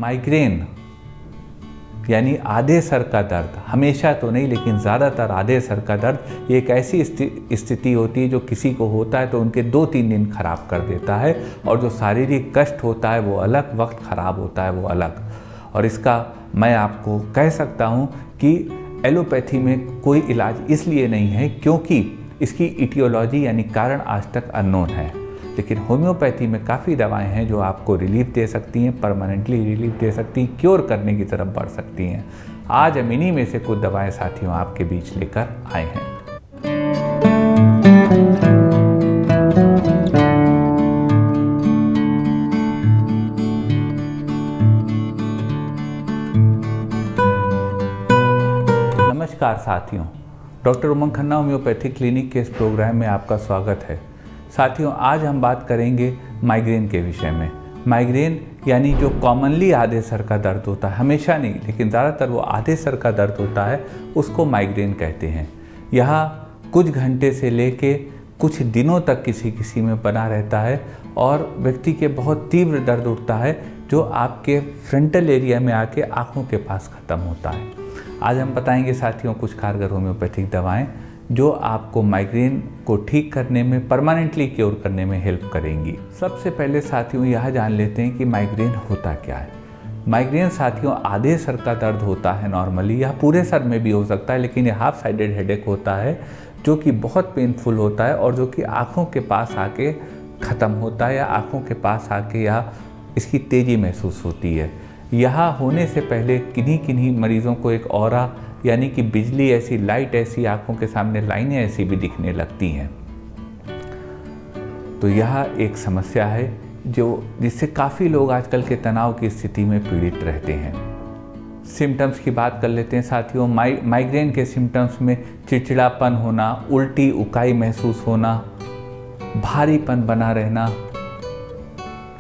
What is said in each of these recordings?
Migraine यानी आधे sir का दर्द, हमेशा तो नहीं लेकिन ज़्यादातर आधे सर का दर्द, ये एक ऐसी स्थिति होती है जो किसी को होता है तो उनके 2-3 दिन खराब कर देता है, और जो शारीरिक कष्ट होता है वो अलग, वक्त खराब होता है वो अलग। और इसका मैं आपको कह सकता हूँ कि एलोपैथी में कोई इलाज इसलिए नहीं है क्योंकि इसकी इटियोलॉजी यानी कारण आज तक अननोन है, लेकिन होम्योपैथी में काफ़ी दवाएं हैं जो आपको रिलीफ दे सकती हैं, परमानेंटली रिलीफ दे सकती हैं, क्योर करने की तरफ बढ़ सकती हैं। आज हम इन्हीं में से कुछ दवाएं साथियों आपके बीच लेकर आए हैं। नमस्कार साथियों, डॉक्टर उमंग खन्ना होम्योपैथी क्लिनिक के इस प्रोग्राम में आपका स्वागत है। साथियों, आज हम बात करेंगे माइग्रेन के विषय में। माइग्रेन यानी जो कॉमनली आधे सर का दर्द होता है, हमेशा नहीं लेकिन ज़्यादातर वो आधे सर का दर्द होता है, उसको माइग्रेन कहते हैं। यह कुछ घंटे से लेके कुछ दिनों तक किसी में बना रहता है और व्यक्ति के बहुत तीव्र दर्द उठता है जो आपके फ्रंटल एरिया में आके आँखों के पास ख़त्म होता है। आज हम बताएंगे साथियों कुछ कारगर होम्योपैथिक दवाएं जो आपको माइग्रेन को ठीक करने में, परमानेंटली क्योर करने में हेल्प करेंगी। सबसे पहले साथियों यह जान लेते हैं कि माइग्रेन होता क्या है। माइग्रेन साथियों आधे सर का दर्द होता है नॉर्मली, यह पूरे सर में भी हो सकता है, लेकिन यह हाफ साइडेड हेडेक होता है जो कि बहुत पेनफुल होता है और जो कि आँखों के पास आके ख़त्म होता है या आँखों के पास आके या इसकी तेज़ी महसूस होती है। यहाँ होने से पहले किन्हीं मरीज़ों को एक ऑरा यानी कि बिजली ऐसी, लाइट ऐसी, आँखों के सामने लाइनें ऐसी भी दिखने लगती हैं। तो यह एक समस्या है जिससे काफ़ी लोग आजकल के तनाव की स्थिति में पीड़ित रहते हैं। सिम्टम्स की बात कर लेते हैं साथियों। माइग्रेन के सिम्टम्स में चिड़चिड़ापन होना, उल्टी उकाई महसूस होना, भारीपन बना रहना,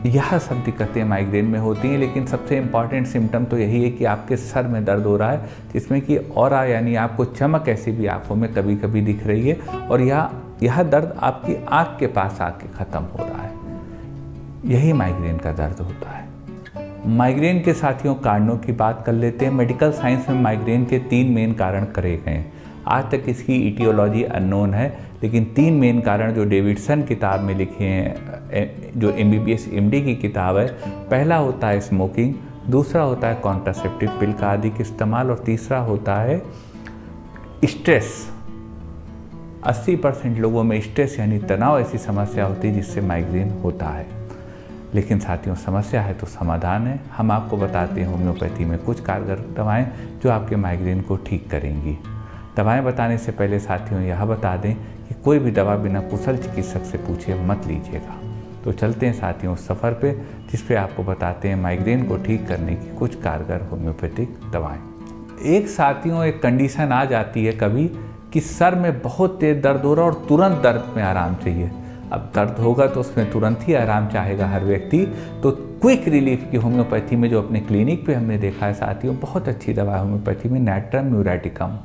यह सब दिक्कतें माइग्रेन में होती हैं। लेकिन सबसे इम्पॉर्टेंट सिम्टम तो यही है कि आपके सर में दर्द हो रहा है, जिसमें कि ऑरा यानी आपको चमक ऐसी भी आँखों में कभी कभी दिख रही है, और यह दर्द आपकी आँख के पास आके ख़त्म हो रहा है। यही माइग्रेन का दर्द होता है। माइग्रेन के साथियों कारणों की बात कर लेते हैं। मेडिकल साइंस में माइग्रेन के 3 मेन कारण करे गए हैं। आज तक इसकी इटियोलॉजी अननोन है, लेकिन 3 मेन कारण जो डेविडसन किताब में लिखे हैं, जो MBBS MD की किताब है, पहला होता है स्मोकिंग, दूसरा होता है कॉन्ट्रासेप्टिव पिल का अधिक इस्तेमाल, और तीसरा होता है स्ट्रेस। 80% लोगों में स्ट्रेस यानी तनाव ऐसी समस्या होती है जिससे माइग्रेन होता है। लेकिन साथियों समस्या है तो समाधान है। हम आपको बताते हैं होम्योपैथी में कुछ कारगर दवाएं जो आपके माइग्रेन को ठीक करेंगी। दवाएं बताने से पहले साथियों यह बता दें कि कोई भी दवा बिना कुशल चिकित्सक से पूछे मत लीजिएगा। तो चलते हैं साथियों उस सफ़र पे जिस पे आपको बताते हैं माइग्रेन को ठीक करने की कुछ कारगर होम्योपैथिक दवाएं। एक कंडीशन आ जाती है कभी कि सर में बहुत तेज दर्द हो रहा है और तुरंत दर्द में आराम चाहिए। अब दर्द होगा तो उसमें तुरंत ही आराम चाहेगा हर व्यक्ति। तो क्विक रिलीफ की होम्योपैथी में जो अपने क्लिनिक पे हमने देखा है साथियों, बहुत अच्छी दवा है होम्योपैथी में, नैट्रम म्यूरेटिकम।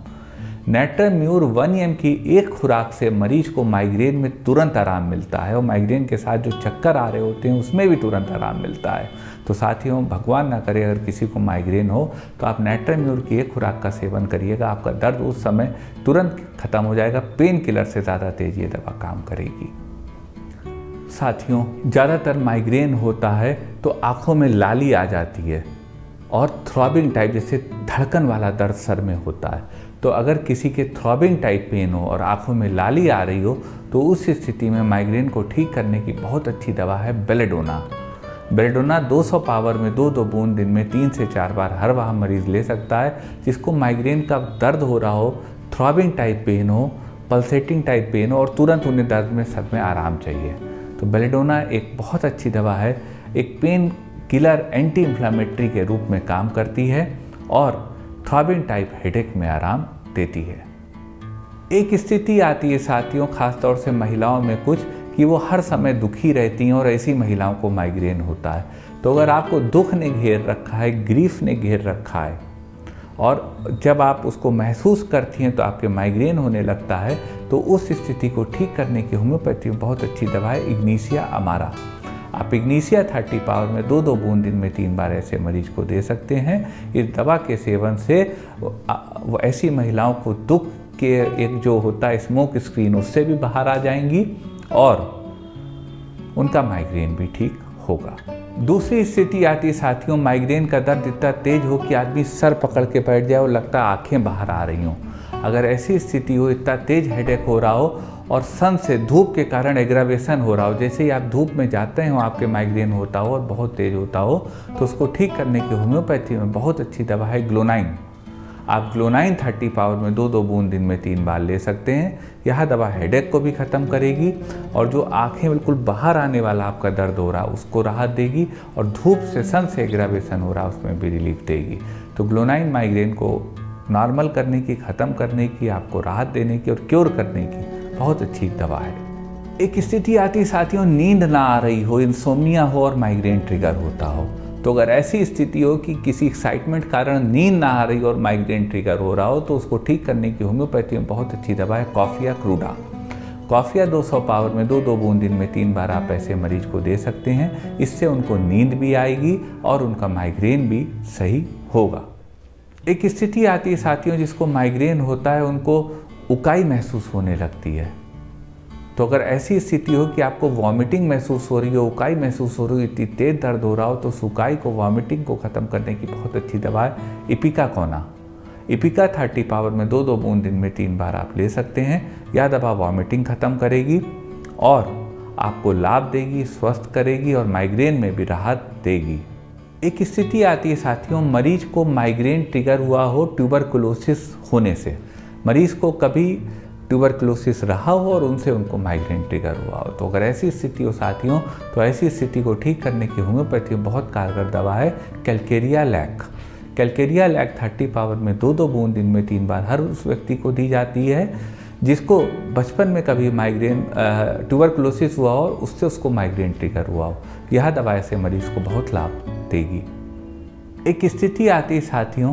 नैट्रम म्यूर 1 mg की एक खुराक से मरीज को माइग्रेन में तुरंत आराम मिलता है, और माइग्रेन के साथ जो चक्कर आ रहे होते हैं उसमें भी तुरंत आराम मिलता है। तो साथियों भगवान ना करे अगर किसी को माइग्रेन हो तो आप नैट्रम म्यूर की एक खुराक का सेवन करिएगा, आपका दर्द उस समय तुरंत खत्म हो जाएगा। पेन किलर से ज़्यादा तेज ये दवा काम करेगी। साथियों ज़्यादातर माइग्रेन होता है तो आँखों में लाली आ जाती है और थ्रॉबिंग टाइप, जैसे धड़कन वाला दर्द सर में होता है। तो अगर किसी के थ्रॉबिंग टाइप पेन हो और आँखों में लाली आ रही हो तो उस स्थिति में माइग्रेन को ठीक करने की बहुत अच्छी दवा है बेलेडोना। बेलेडोना 200 पावर में 2-2 बूंद दिन में 3 से 4 बार हर वह मरीज़ ले सकता है जिसको माइग्रेन का दर्द हो रहा हो, थ्रॉबिंग टाइप पेन हो, पल्सेटिंग टाइप पेन हो और तुरंत उन्हें दर्द में सर में आराम चाहिए। तो बेलेडोना एक बहुत अच्छी दवा है, एक पेन किलर एंटी इन्फ्लामेटरी के रूप में काम करती है और थ्रॉबिंग टाइप हेडेक में आराम देती है। एक स्थिति आती है साथियों खासतौर से महिलाओं में कुछ कि वो हर समय दुखी रहती हैं और ऐसी महिलाओं को माइग्रेन होता है। तो अगर आपको दुख ने घेर रखा है, ग्रीफ ने घेर रखा है और जब आप उसको महसूस करती हैं तो आपके माइग्रेन होने लगता है, तो उस स्थिति को ठीक करने की होम्योपैथी में बहुत अच्छी दवा है इग्निशिया अमारा। आप इग्निशिया 30 पावर में 2-2 बूंद दिन में 3 बार ऐसे मरीज को दे सकते हैं। इस दवा के सेवन से ऐसी महिलाओं को दुख के एक जो होता है स्मोक स्क्रीन उससे भी बाहर आ जाएंगी और उनका माइग्रेन भी ठीक होगा। दूसरी स्थिति आती है साथियों, माइग्रेन का दर्द इतना तेज हो कि आदमी सर पकड़ के बैठ जाए और लगता है आंखें बाहर आ रही हों। अगर ऐसी स्थिति हो, इतना तेज हेडेक हो रहा हो और सन से धूप के कारण एग्रावेशन हो रहा हो, जैसे ही आप धूप में जाते हो आपके माइग्रेन होता हो और बहुत तेज होता हो, तो उसको ठीक करने की होम्योपैथी में बहुत अच्छी दवा है ग्लोनाइन। आप ग्लोनाइन 30 पावर में 2-2 बूंद दिन में 3 बार ले सकते हैं। यह दवा हेडेक को भी ख़त्म करेगी और जो आंखें बिल्कुल बाहर आने वाला आपका दर्द हो रहा है उसको राहत देगी और धूप से सन से एग्रावेशन हो रहा है उसमें भी रिलीफ देगी। तो ग्लोनाइन माइग्रेन को नॉर्मल करने की, ख़त्म करने की, आपको राहत देने की और क्योर करने की बहुत अच्छी दवा है। एक स्थिति आती है साथियों, नींद ना आ रही हो, इंसोम्निया हो और माइग्रेन ट्रिगर होता हो। तो अगर ऐसी स्थिति हो कि किसी एक्साइटमेंट कारण नींद ना आ रही और माइग्रेन ट्रिगर हो रहा हो, तो उसको ठीक करने की होम्योपैथी में बहुत अच्छी दवा है कॉफिया क्रूडा। कॉफिया 200 पावर में 2-2 बूंद दिन में 3 बार आप ऐसे मरीज को दे सकते हैं। इससे उनको नींद भी आएगी और उनका माइग्रेन भी सही होगा। एक स्थिति आती है साथियों, जिसको माइग्रेन होता है उनको उकाई महसूस होने लगती है। तो अगर ऐसी स्थिति हो कि आपको वॉमिटिंग महसूस हो रही हो, उकाई महसूस हो रही हो, इतनी तेज दर्द हो रहा हो, तो उकाई को, वॉमिटिंग को ख़त्म करने की बहुत अच्छी दवा है इपिकाकोना। इपिका 30 पावर में 2-2 बूंद दिन में 3 बार आप ले सकते हैं। यह दवा वॉमिटिंग ख़त्म करेगी और आपको लाभ देगी, स्वस्थ करेगी और माइग्रेन में भी राहत देगी। एक स्थिति आती है साथियों, मरीज को माइग्रेन ट्रिगर हुआ हो ट्यूबरकुलोसिस होने से। मरीज को कभी ट्यूबरकुलोसिस रहा हो और उनसे उनको माइग्रेन ट्रिगर हुआ हो। तो अगर ऐसी स्थिति हो साथियों, तो ऐसी स्थिति को ठीक करने की होम्योपैथी में बहुत कारगर दवा है कैलकेरिया लैक। कैलकेरिया लैक 30 पावर में 2-2 बूंद दिन में 3 बार हर उस व्यक्ति को दी जाती है जिसको बचपन में कभी माइग्रेन ट्यूबरकुलोसिस हुआ हो और उससे उसको माइग्रेन ट्रिगर हुआ हो। यह दवा ऐसे मरीज को बहुत लाभ देगी। एक स्थिति आती है साथियों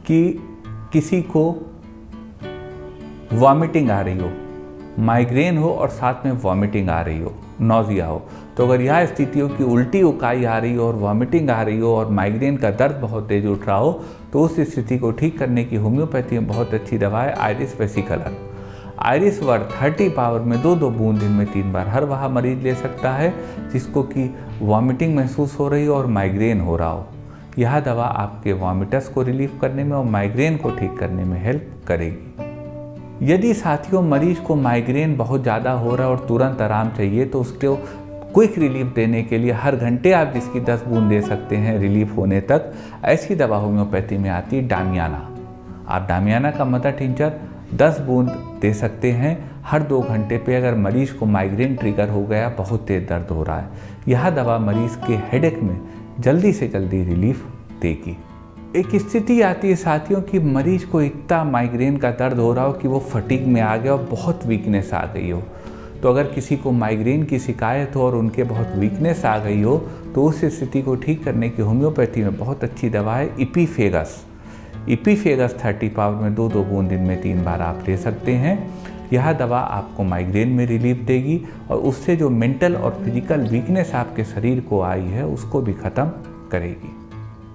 कि किसी को वॉमिटिंग आ रही हो, माइग्रेन हो और साथ में वॉमिटिंग आ रही हो, नौजिया हो। तो अगर यह स्थिति हो कि उल्टी उकाई आ रही हो और वॉमिटिंग आ रही हो और माइग्रेन का दर्द बहुत तेज उठ रहा हो, तो उस स्थिति को ठीक करने की होम्योपैथी में बहुत अच्छी दवा है आयरिस वेसिकलर। आयरिस वर्ड 30 पावर में 2-2 बूंद दिन में 3 बार हर वह मरीज ले सकता है जिसको कि वॉमिटिंग महसूस हो रही हो और माइग्रेन हो रहा हो। यह दवा आपके वॉमिटस को रिलीफ करने में और माइग्रेन को ठीक करने में हेल्प करेगी। यदि साथियों मरीज को माइग्रेन बहुत ज़्यादा हो रहा है और तुरंत आराम चाहिए, तो उसको क्विक रिलीफ देने के लिए हर घंटे आप जिसकी 10 बूंद दे सकते हैं रिलीफ होने तक, ऐसी दवा होम्योपैथी में आती है डामियाना। आप डामियाना का मदर टिंचर 10 बूंद दे सकते हैं हर 2 घंटे पे अगर मरीज को माइग्रेन ट्रिगर हो गया, बहुत तेज दर्द हो रहा है। यह दवा मरीज के हेडेक में जल्दी से जल्दी रिलीफ देगी। एक स्थिति आती है साथियों कि मरीज को इतना माइग्रेन का दर्द हो रहा हो कि वो फटीग में आ गया और बहुत वीकनेस आ गई हो। तो अगर किसी को माइग्रेन की शिकायत हो और उनके बहुत वीकनेस आ गई हो, तो उस स्थिति को ठीक करने की होम्योपैथी में बहुत अच्छी दवा है इपीफेगस। इपीफेगस 30 पावर में 2-2 बूंद दिन में 3 बार आप ले सकते हैं। यह दवा आपको माइग्रेन में रिलीफ देगी और उससे जो मेंटल और फिजिकल वीकनेस आपके शरीर को आई है उसको भी ख़त्म करेगी।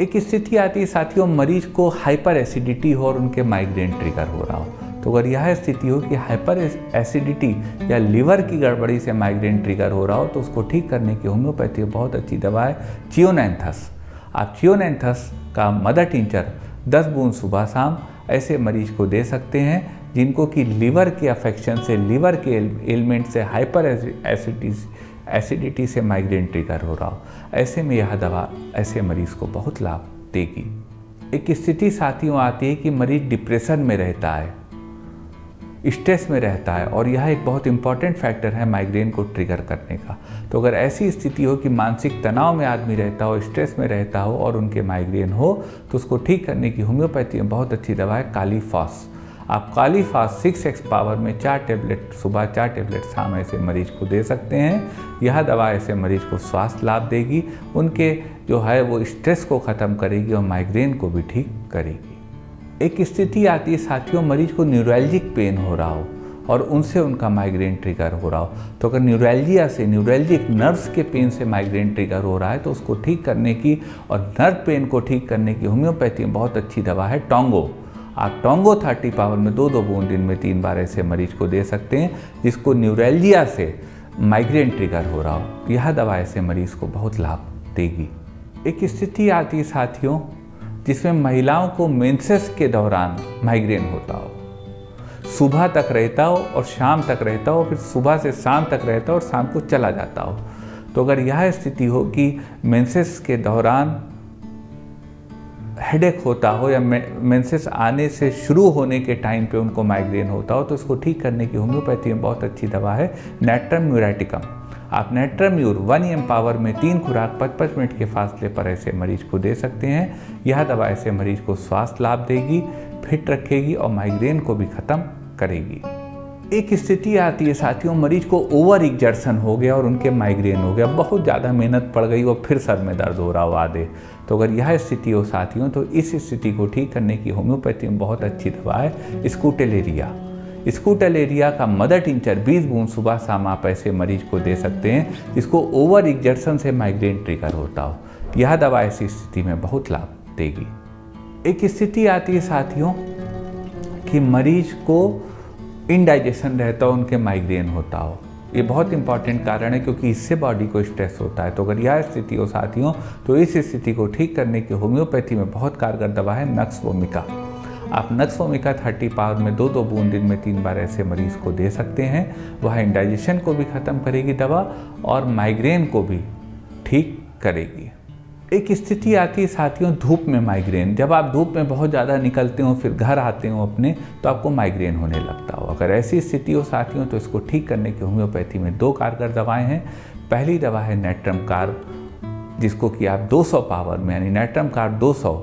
एक स्थिति आती है साथियों, मरीज को हाइपर एसिडिटी हो और उनके माइग्रेन ट्रिगर हो रहा हो। तो अगर यह स्थिति हो कि हाइपर एसिडिटी या लिवर की गड़बड़ी से माइग्रेन ट्रिगर हो रहा हो, तो उसको ठीक करने की होम्योपैथी बहुत अच्छी दवा है चियोनैंथस। आप चियोनैंथस का मदर टिंचर 10 बूंद सुबह शाम ऐसे मरीज को दे सकते हैं जिनको कि लीवर के अफेक्शन से, लीवर के एलिमेंट से, हाइपर एसिडिटी से माइग्रेन ट्रिगर हो रहा हो। ऐसे में यह दवा ऐसे मरीज को बहुत लाभ देगी। एक स्थिति साथियों आती है कि मरीज डिप्रेशन में रहता है, स्ट्रेस में रहता है और यह एक बहुत इंपॉर्टेंट फैक्टर है माइग्रेन को ट्रिगर करने का। तो अगर ऐसी स्थिति हो कि मानसिक तनाव में आदमी रहता हो, स्ट्रेस में रहता हो और उनके माइग्रेन हो, तो उसको ठीक करने की होम्योपैथी में बहुत अच्छी दवा है कालीफॉस। आप कालीफॉस 6x पावर में 4 टैबलेट सुबह, 4 टैबलेट शाम ऐसे मरीज को दे सकते हैं। यह दवा ऐसे मरीज को स्वास्थ्य लाभ देगी, उनके जो है वो स्ट्रेस को ख़त्म करेगी और माइग्रेन को भी ठीक करेगी। एक स्थिति आती है साथियों, मरीज को न्यूरैल्जिक पेन हो रहा हो और उनसे उनका माइग्रेन ट्रिगर हो रहा हो। तो अगर न्यूरैल्जिया से, न्यूरैल्जिक नर्व्स के पेन से माइग्रेन ट्रिगर हो रहा है तो उसको ठीक करने की और नर्व पेन को ठीक करने की होम्योपैथी में बहुत अच्छी दवा है टोंगो। आप टोंगो 30 पावर में 2-2 बूंद दिन में 3 बार ऐसे मरीज को दे सकते हैं जिसको न्यूरैल्जिया से माइग्रेन ट्रिगर हो रहा हो। यह दवा ऐसे मरीज को बहुत लाभ देगी। एक स्थिति आती है साथियों जिसमें महिलाओं को मेंसेस के दौरान माइग्रेन होता हो, सुबह तक रहता हो और शाम तक रहता हो, फिर सुबह से शाम तक रहता हो और शाम को चला जाता हो। तो अगर यह स्थिति हो कि मेंसेस के दौरान हेडेक होता हो या मेंसेस आने से शुरू होने के टाइम पे उनको माइग्रेन होता हो, तो इसको ठीक करने की होम्योपैथी में बहुत अच्छी दवा है नेट्रम म्यूरेटिकम। आप नेट्रम म्यूर 1 mg पावर में 3 खुराक 55 मिनट के फासले पर ऐसे मरीज को दे सकते हैं। यह दवा ऐसे मरीज को स्वास्थ्य लाभ देगी, फिट रखेगी और माइग्रेन को भी ख़त्म करेगी। एक स्थिति आती है साथियों, मरीज को ओवर एग्जर्शन हो गया और उनके माइग्रेन हो गया, बहुत ज़्यादा मेहनत पड़ गई और फिर सर में दर्द हो रहा हो आधे। तो अगर यह स्थिति हो साथियों तो इस स्थिति को ठीक करने की होम्योपैथी में बहुत अच्छी दवा है स्कूटेलेरिया। स्कूटेलेरिया का मदर टिंचर 20 बूंद सुबह शाम आप ऐसे मरीज को दे सकते हैं जिसको ओवर एग्जर्शन से माइग्रेन ट्रिगर होता हो। यह दवा ऐसी स्थिति में बहुत लाभ देगी। एक स्थिति आती है साथियों कि मरीज को इनडाइजेशन रहता हो, उनके माइग्रेन होता हो। ये बहुत इंपॉर्टेंट कारण है क्योंकि इससे बॉडी को स्ट्रेस होता है। तो अगर यह स्थिति हो साथियों तो इस स्थिति को ठीक करने की होम्योपैथी में बहुत कारगर दवा है नक्स वोमिका। आप नक्स वोमिका 30 पावर में 2-2 बूंद दिन में 3 बार ऐसे मरीज को दे सकते हैं। वह इंडाइजेशन को भी ख़त्म करेगी दवा और माइग्रेन को भी ठीक करेगी। एक स्थिति आती है साथियों धूप में माइग्रेन। जब आप धूप में बहुत ज़्यादा निकलते हो फिर घर आते हो अपने तो आपको माइग्रेन होने लगता हो। अगर ऐसी स्थिति हो साथियों तो इसको ठीक करने की होम्योपैथी में 2 कारगर दवाएं हैं। पहली दवा है नेट्रम कार्ब जिसको कि आप 200 पावर में यानी नेट्रम कार्ब 200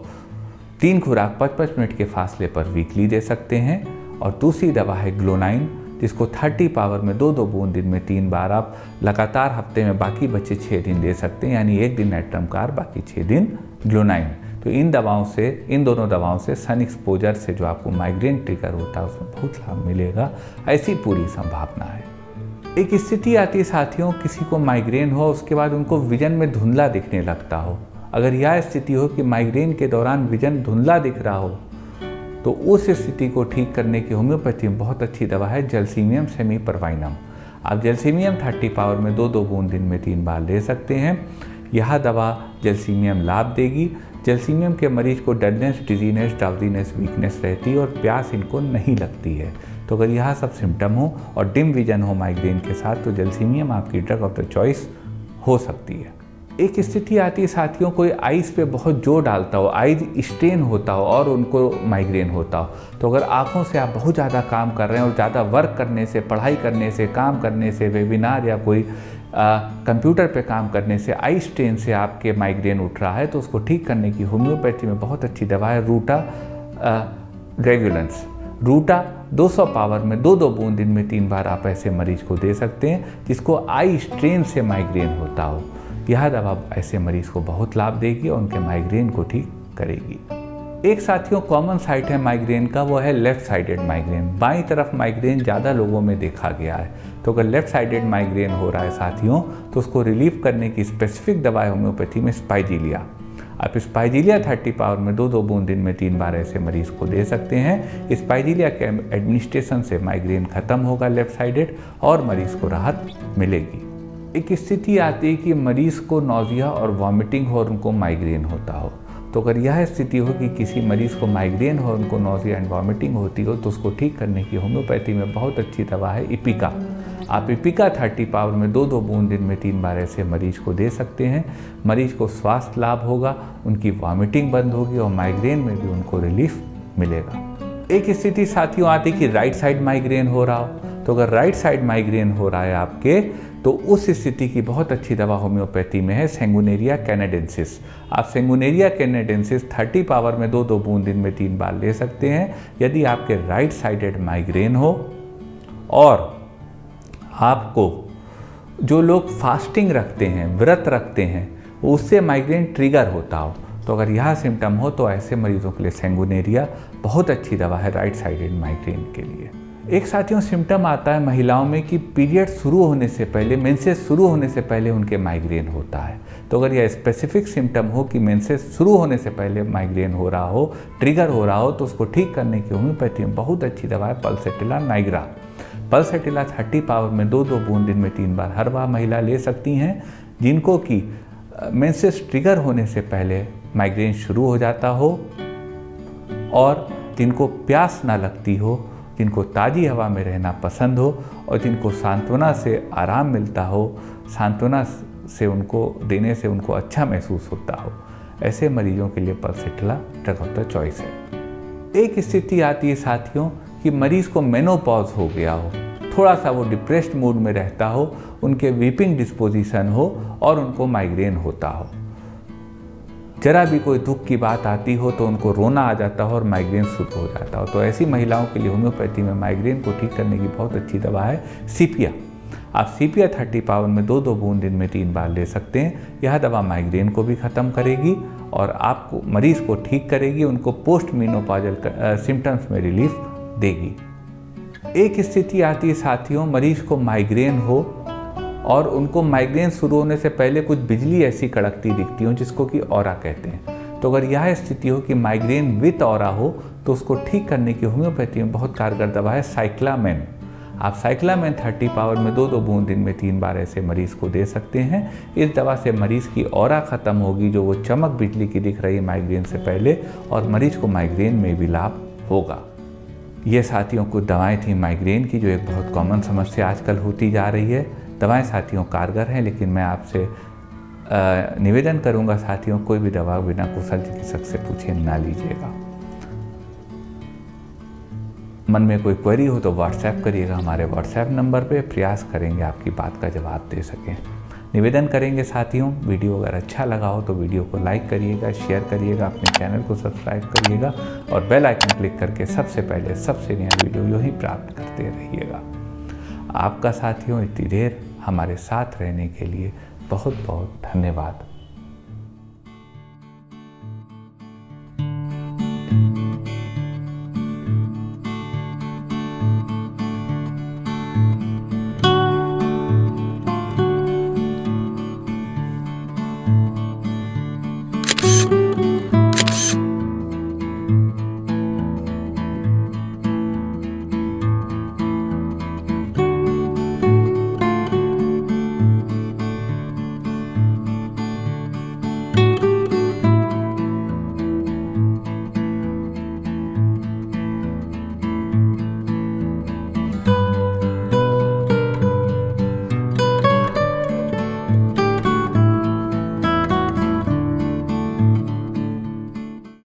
3 खुराक 55 मिनट के फासले पर वीकली दे सकते हैं। और दूसरी दवा है ग्लोनाइन जिसको 30 पावर में 2-2 बूंद दिन में 3 बार आप लगातार हफ्ते में बाकी बचे 6 दिन दे सकते हैं, यानी 1 दिन नेट्रम कार्ब बाकी 6 दिन ग्लोनाइन। तो इन दोनों दवाओं से सन एक्सपोजर से जो आपको माइग्रेन ट्रिगर होता है उसमें बहुत लाभ मिलेगा, ऐसी पूरी संभावना है। एक स्थिति आती है साथियों किसी को माइग्रेन हो उसके बाद उनको विजन में धुंधला दिखने लगता हो। अगर यह स्थिति हो कि माइग्रेन के दौरान विजन धुंधला दिख रहा हो तो उस स्थिति को ठीक करने की होम्योपैथी में बहुत अच्छी दवा है जलसीमियम सेमीपरवाइनम। आप जलसीमियम 30 पावर में 2-2 बूंद दिन में 3 बार ले सकते हैं। यह दवा जलसीमियम लाभ देगी। जलसीमियम के मरीज को डलनेस, डिजीनेस, ड्राउजीनेस, वीकनेस रहती है और प्यास इनको नहीं लगती है। तो अगर यह सब सिम्टम हो और डिम विजन हो माइग्रेन के साथ तो जलसीमियम आपकी ड्रग ऑफ द चॉइस हो सकती है। एक स्थिति आती है साथियों कोई आइज़ पे बहुत जोर डालता हो, आइज स्ट्रेन होता हो और उनको माइग्रेन होता हो। तो अगर आँखों से आप बहुत ज़्यादा काम कर रहे हैं और ज़्यादा वर्क करने से, पढ़ाई करने से, काम करने से, वेबिनार या कोई कंप्यूटर पे काम करने से आई स्ट्रेन से आपके माइग्रेन उठ रहा है तो उसको ठीक करने की होम्योपैथी में बहुत अच्छी दवा है रूटा ग्रेव्युलेंस। रूटा 200 पावर में 2-2 बूंद दिन में 3 बार आप ऐसे मरीज को दे सकते हैं जिसको आई स्ट्रेन से माइग्रेन होता हो। यह दवा ऐसे मरीज को बहुत लाभ देगी और उनके माइग्रेन को ठीक करेगी। एक साथियों कॉमन साइट है माइग्रेन का, वो है लेफ्ट साइडेड माइग्रेन। बाईं तरफ माइग्रेन ज़्यादा लोगों में देखा गया है। तो अगर लेफ्ट साइडेड माइग्रेन हो रहा है साथियों तो उसको रिलीव करने की स्पेसिफिक दवा है होम्योपैथी में स्पाइजीलिया। आप स्पाइजीलिया 30 पावर में 2-2 बूंद दिन में 3 बार ऐसे मरीज को दे सकते हैं। स्पाइजीलिया के एडमिनिस्ट्रेशन से माइग्रेन खत्म होगा लेफ्ट साइडेड और मरीज को राहत मिलेगी। एक स्थिति आती है कि मरीज को नौजिया और वॉमिटिंग हो और उनको माइग्रेन होता हो। तो अगर यह स्थिति हो कि किसी मरीज़ को माइग्रेन हो, उनको नोज़िया एंड वॉमिटिंग होती हो तो उसको ठीक करने की होम्योपैथी में बहुत अच्छी दवा है इपिका। आप इपिका 30 पावर में 2-2 बूंद दिन में 3 बार ऐसे मरीज को दे सकते हैं। मरीज को स्वास्थ्य लाभ होगा, उनकी वॉमिटिंग बंद होगी और माइग्रेन में भी उनको रिलीफ मिलेगा। एक स्थिति साथियों आती कि राइट साइड माइग्रेन हो रहा हो। तो अगर राइट साइड माइग्रेन हो रहा है आपके तो उस स्थिति की बहुत अच्छी दवा होम्योपैथी में है सेंगुनेरिया कैनेडेंसिस। आप सेंगुनेरिया कैनेडेंसिस 30 पावर में 2-2 बूंद दिन में 3 बार ले सकते हैं यदि आपके राइट साइडेड माइग्रेन हो और आपको जो लोग फास्टिंग रखते हैं, व्रत रखते हैं, उससे माइग्रेन ट्रिगर होता हो। तो अगर यह सिम्टम हो तो ऐसे मरीजों के लिए सेंगुनेरिया बहुत अच्छी दवा है राइट साइडेड माइग्रेन के लिए। एक साथियों सिम्टम आता है महिलाओं में कि पीरियड शुरू होने से पहले, मेंसेस शुरू होने से पहले उनके माइग्रेन होता है। तो अगर यह स्पेसिफिक सिम्टम हो कि मेंसेस शुरू होने से पहले माइग्रेन हो रहा हो, ट्रिगर हो रहा हो, तो उसको ठीक करने की होम्योपैथी में बहुत अच्छी दवा है पल्सेटिला नाइग्रा। पल्सेटिला 30 पावर में 2-2 बूंद दिन में 3 बार हर वह महिला ले सकती हैं जिनको कि मेंसेस ट्रिगर होने से पहले माइग्रेन शुरू हो जाता हो और जिनको प्यास ना लगती हो, जिनको ताज़ी हवा में रहना पसंद हो और जिनको सांत्वना से आराम मिलता हो, सांत्वना से उनको देने से उनको अच्छा महसूस होता हो, ऐसे मरीजों के लिए pulsatilla drug of the choice है। एक स्थिति आती है साथियों कि मरीज़ को मेनोपॉज हो गया हो, थोड़ा सा वो डिप्रेस्ड मूड में रहता हो, उनके वीपिंग डिस्पोजिशन हो और उनको माइग्रेन होता हो। जरा भी कोई दुख की बात आती हो तो उनको रोना आ जाता हो और माइग्रेन शुरू हो जाता हो। तो ऐसी महिलाओं के लिए होम्योपैथी में माइग्रेन को ठीक करने की बहुत अच्छी दवा है सीपिया। आप सीपिया 30 पावर में 2-2 बूंद दिन में 3 बार ले सकते हैं। यह दवा माइग्रेन को भी ख़त्म करेगी और आपको मरीज़ को ठीक करेगी, उनको पोस्ट मेनोपॉजल सिम्टम्स में रिलीफ देगी। एक स्थिति आती है साथियों, मरीज को माइग्रेन हो और उनको माइग्रेन शुरू होने से पहले कुछ बिजली ऐसी कड़कती दिखती हो जिसको कि ऑरा कहते हैं। तो अगर यह स्थिति हो कि माइग्रेन विथ ऑरा हो तो उसको ठीक करने की होम्योपैथी में बहुत कारगर दवा है साइक्लामेन। आप साइक्लामेन 30 पावर में 2-2 बूंद दिन में 3 बार ऐसे मरीज को दे सकते हैं। इस दवा से मरीज की ऑरा ख़त्म होगी, जो वो चमक बिजली की दिख रही है माइग्रेन से पहले, और मरीज को माइग्रेन में भी लाभ होगा। ये साथियों कुछ दवाएं थी माइग्रेन की, जो एक बहुत कॉमन समस्या आजकल होती जा रही है। दवाएं साथियों कारगर हैं, लेकिन मैं आपसे निवेदन करूंगा साथियों, कोई भी दवा बिना कुशल चिकित्सक से पूछे ना लीजिएगा। मन में कोई क्वेरी हो तो व्हाट्सएप करिएगा हमारे व्हाट्सएप नंबर पे, प्रयास करेंगे आपकी बात का जवाब दे सकें। निवेदन करेंगे साथियों, वीडियो अगर अच्छा लगा हो तो वीडियो को लाइक करिएगा, शेयर करिएगा, अपने चैनल को सब्सक्राइब करिएगा और बेल आइकन क्लिक करके सबसे पहले सबसे नया वीडियो यूँ ही प्राप्त करते रहिएगा। आपका साथियों इतनी देर हमारे साथ रहने के लिए बहुत बहुत धन्यवाद। you